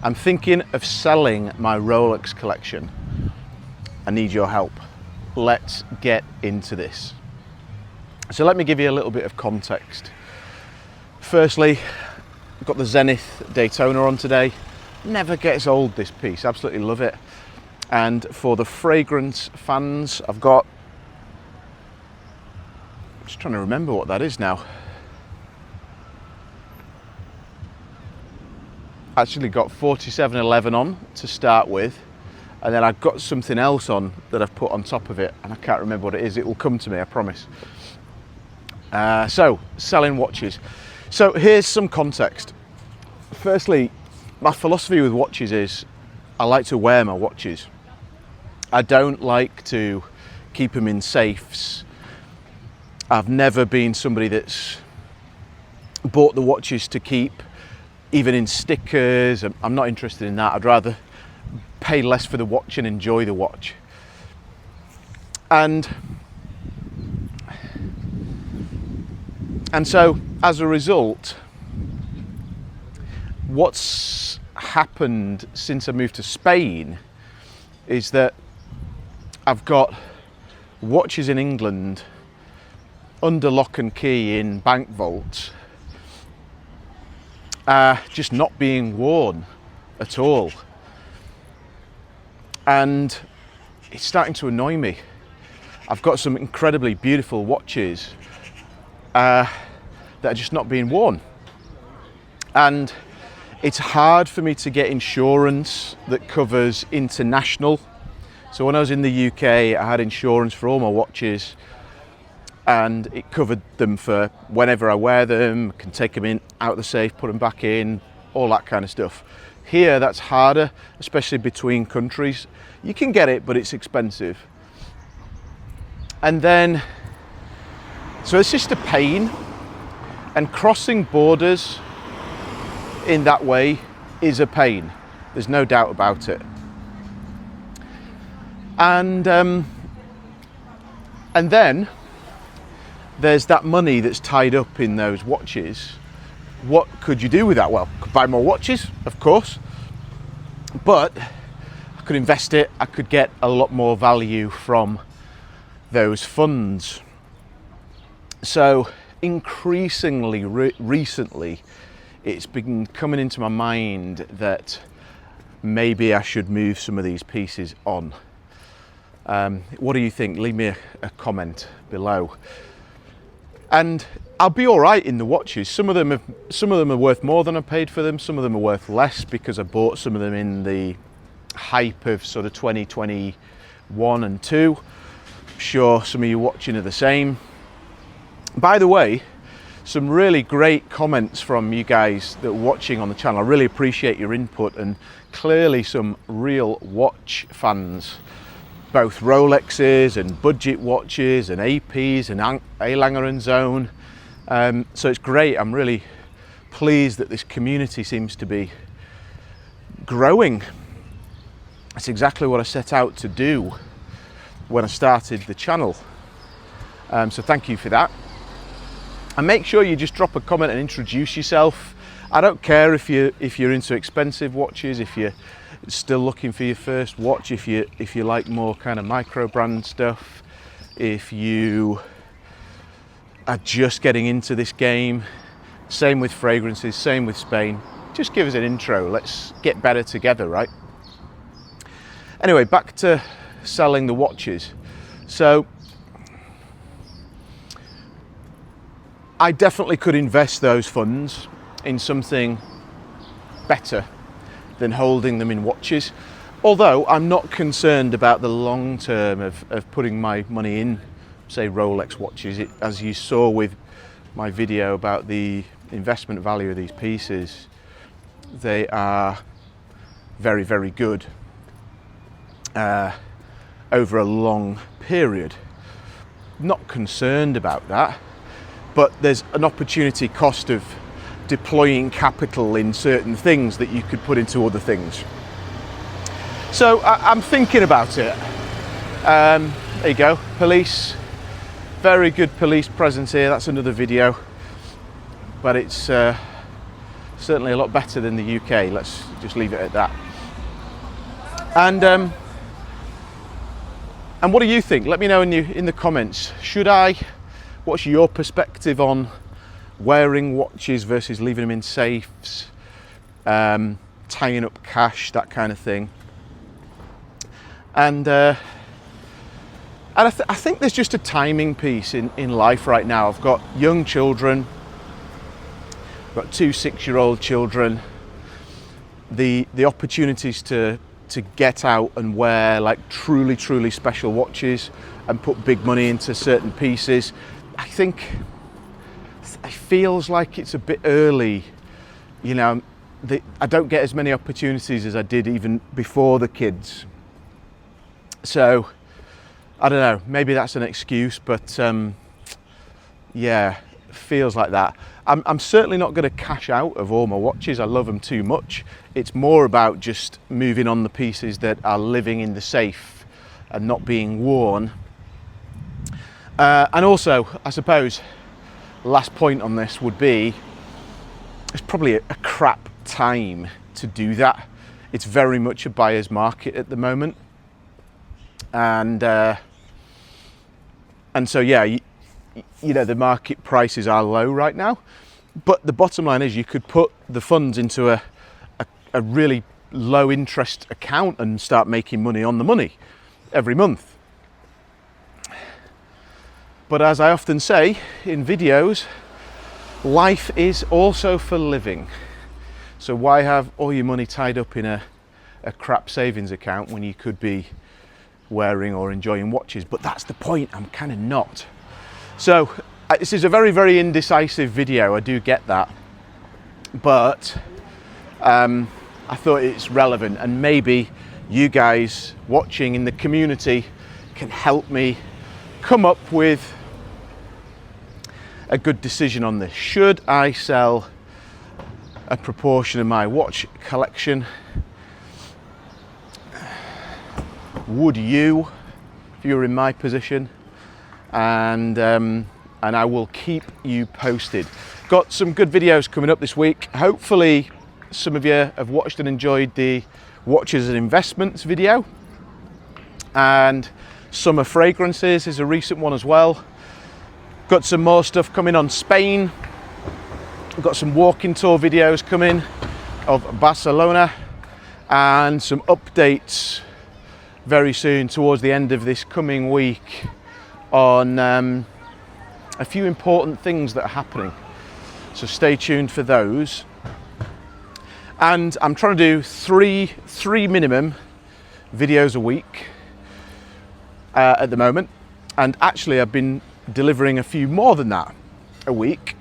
I'm thinking of selling my Rolex collection. I need your help. Let's get into this. So let me give you a little bit of context. Firstly, I've got the Zenith Daytona on today. Never gets old, this piece, absolutely love it. And for the fragrance fans, I'm just trying to remember what that is now. Actually got 4711 on to start with, and then I've got something else on that I've put on top of it, and I can't remember what it is. It will come to me, I promise. So, selling watches. So here's some context. Firstly, my philosophy with watches is I like to wear my watches. I don't like to keep them in safes. I've never been somebody that's bought the watches to keep, even in stickers. I'm not interested in that. I'd rather pay less for the watch and enjoy the watch. And so as a result, what's happened since I moved to Spain is that I've got watches in England under lock and key in bank vaults, just not being worn at all. And it's starting to annoy me. I've got some incredibly beautiful watches that are just not being worn. And it's hard for me to get insurance that covers international. So when I was in the UK, I had insurance for all my watches, and it covered them for whenever I wear them, can take them in, out the safe, put them back in, all that kind of stuff. Here, that's harder, especially between countries. You can get it, but it's expensive. And then, so it's just a pain, and crossing borders in that way is a pain. There's no doubt about it. And then there's that money that's tied up in those watches. What could you do with that? Well, could buy more watches, of course, but I could invest it. I could get a lot more value from those funds. So increasingly recently, it's been coming into my mind that maybe I should move some of these pieces on. What do you think? Leave me a comment below. And I'll be all right in the watches. Some of them are worth more than I paid for them. Some of them are worth less because I bought some of them in the hype of sort of 2021 and 2. I'm sure some of you watching are the same. By the way, some really great comments from you guys that are watching on the channel. I really appreciate your input, and clearly some real watch fans. Both Rolexes and budget watches and APs and A. Lange & Zone. So it's great. I'm really pleased that this community seems to be growing. That's exactly what I set out to do when I started the channel. So thank you for that. And make sure you just drop a comment and introduce yourself. I don't care if you're into expensive watches, if you're still looking for your first watch, if you like more kind of micro brand stuff, if you are just getting into this game. Same with fragrances, same with Spain. Just give us an intro. Let's get better together, right? Anyway, back to selling the watches. So I definitely could invest those funds in something better than holding them in watches. Although I'm not concerned about the long term of putting my money in, say, Rolex watches. As you saw with my video about the investment value of these pieces, they are very, very good over a long period. Not concerned about that, but there's an opportunity cost of deploying capital in certain things that you could put into other things. So I'm thinking about it. There you go, police. Very good police presence here. That's another video, but it's Certainly a lot better than the UK. Let's just leave it at that. And what do you think? Let me know in the comments. What's your perspective on wearing watches versus leaving them in safes, tying up cash, that kind of thing? And I think there's just a timing piece in life right now. I've got young children, I've got 2 6-year-old children. The opportunities to get out and wear like truly special watches and put big money into certain pieces, I think it feels like it's a bit early. You know, I don't get as many opportunities as I did even before the kids. So I don't know, maybe that's an excuse, but yeah, it feels like that. I'm certainly not going to cash out of all my watches. I love them too much. It's more about just moving on the pieces that are living in the safe and not being worn. And also, I suppose, last point on this would be, it's probably a crap time to do that. It's very much a buyer's market at the moment. And so, yeah, you know, the market prices are low right now, but the bottom line is you could put the funds into a really low interest account and start making money on the money every month. But as I often say in videos, life is also for living. So why have all your money tied up in a crap savings account when you could be wearing or enjoying watches? But that's the point, I'm kind of not. So this is a very indecisive video, I do get that, but I thought it's relevant, and maybe you guys watching in the community can help me come up with a good decision on this. Should I sell a proportion of my watch collection? Would you, if you were in my position? And I will keep you posted. Got some good videos coming up this week. Hopefully some of you have watched and enjoyed the watches and investments video, and summer fragrances is a recent one as well. Got some more stuff coming on Spain. We've got some walking tour videos coming of Barcelona, and some updates very soon towards the end of this coming week on a few important things that are happening. So stay tuned for those. And I'm trying to do three minimum videos a week at the moment. And actually I've been delivering a few more than that a week.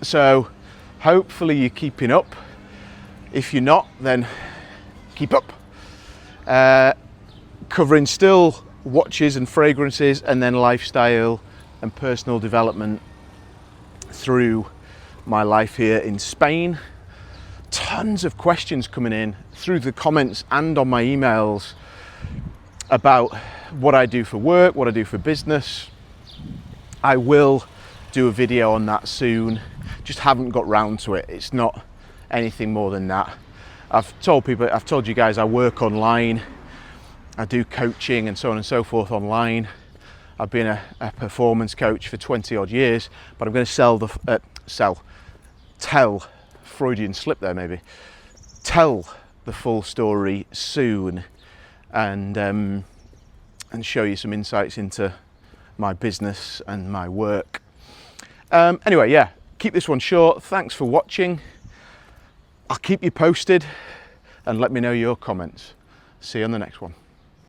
So hopefully you're keeping up. If you're not, then keep up. Covering still watches and fragrances, and then lifestyle and personal development through my life here in Spain. Tons of questions coming in through the comments and on my emails about what I do for work, what I do for business. I will do a video on that soon, just haven't got round to it. It's not anything more than that. I've told you guys I work online, I do coaching and so on and so forth online. I've been a performance coach for 20 odd years, but I'm going to tell, Freudian slip there maybe, tell the full story soon, and show you some insights into my business and my work. Anyway, yeah, keep this one short. Thanks for watching. I'll keep you posted, and let me know your comments. See you on the next one.